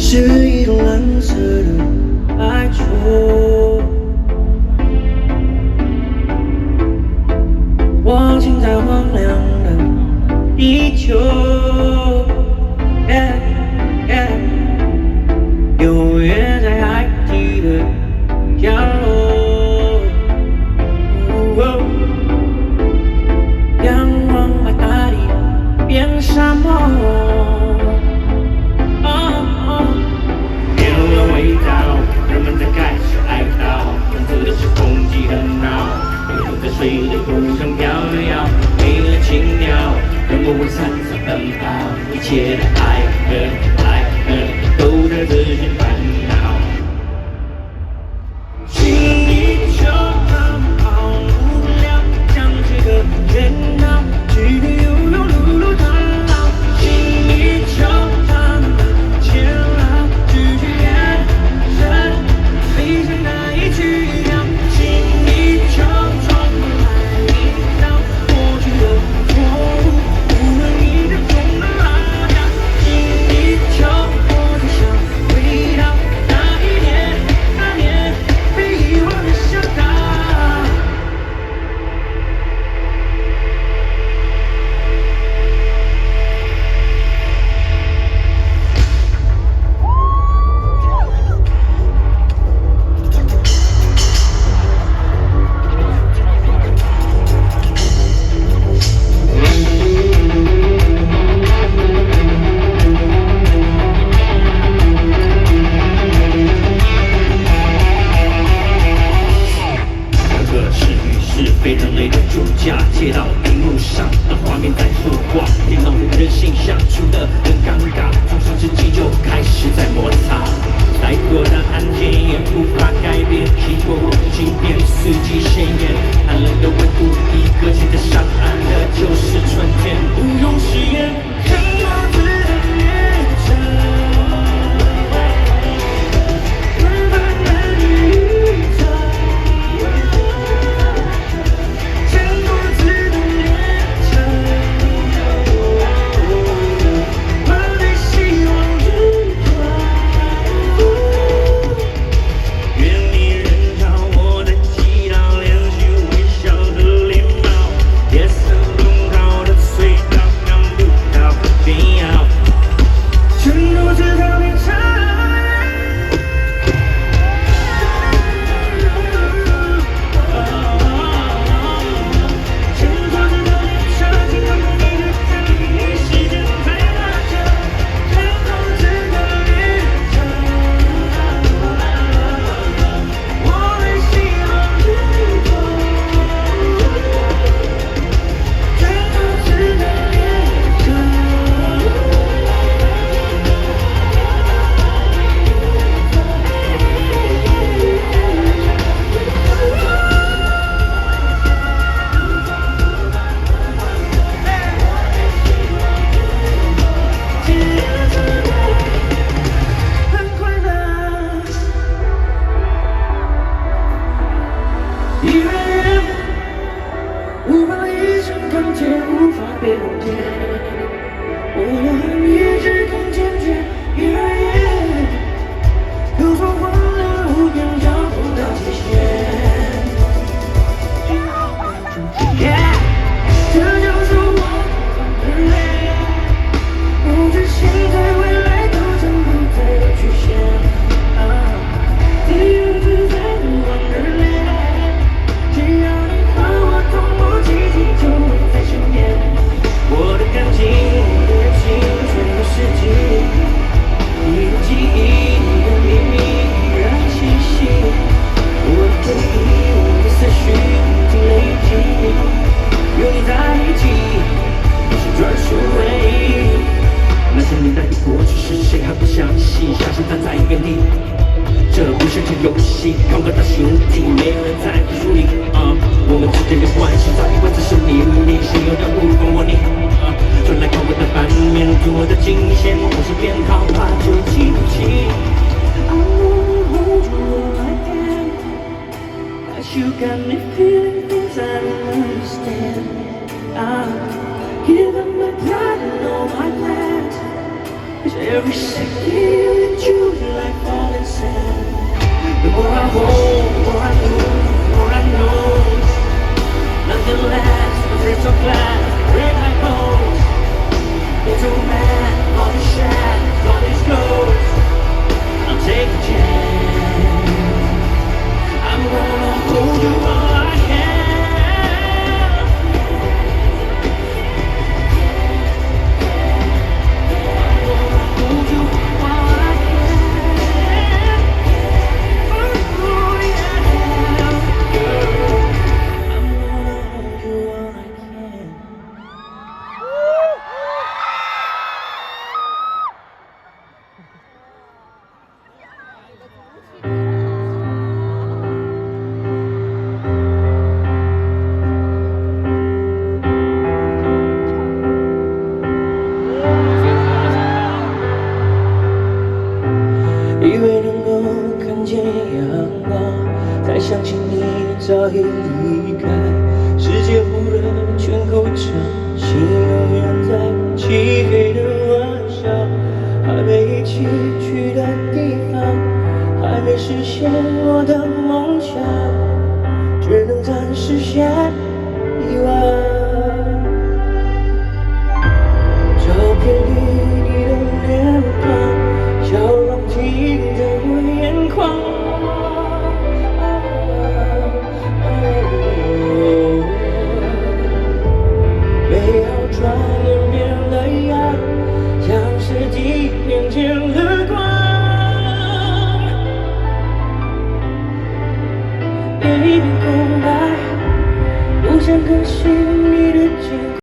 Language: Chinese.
是一种蓝色的哀愁。我停在荒凉的地球，纽约在海底的角落，仰望把大地变沙漠。变了味道，人们在开始哀悼，跟着的是空气很闹，游在水里互相飘摇，没了情调，让我们闪闪奔跑，一切的爱恨都在这些烦恼。心里就好无聊，像这个热闹，只有碌碌长老，心里就煎熬，只去眼神，飞向那一去要，心里就充满力道，过去的错误，无论你的痛的拉长，心里就我就想回到那一年那年被遗忘的小岛。是与是非人类的主角，贴到屏幕上的画面在说话，电脑与人性相处的很尴尬，从上世纪就开始在摩擦，再多的案件也无法改变，经过无情变四季鲜艳，寒冷的温度，一个现在上岸的就是春天，不用誓言，看我自然变成。无法一生钢铁，无法被溶解。我要一直更坚决，越来越有种荒凉无边交锋的极限。这就是我的泪，不止现在未来都将不再有局限。自由自在的 Wonderland， 只要你和我同步奇迹就会在身边。我的感情，我的热情，全都是记忆，你的记忆，你的秘密依然清晰。我的回忆，我的思绪已经累积。有你在一起，你是专属回忆。那些年代的过去，是谁还不相信？相信站在原地，这不是场游戏，看不到心底，没人在乎处理。我们之间的关系早已不只是秘密，谁又能不懂我你？转来看我的版面，读我的惊险，我是编号8就记不起。I wanna hold you like that, but you got me feeling things I don't understand. Give up my pride and all my plans, Every second with you is like falling sand. The more I hold, the more I lose, the more I know. Nothing lasts, the dreams are glass, break like bones. It don't matter, all these shadows, all these ghosts. I'll take a chance. I'm gonna hold you all I can.以为能够看见阳光，才相信你早已离开。世界忽然全构成心永远在漆黑的晚上，还没一起去的地方，还没实现我的梦想，只能暂时先遗忘。照片里你的脸庞，笑容停在我眼眶。美好转眼变了样，像是地面见了光。一片空白，不想更新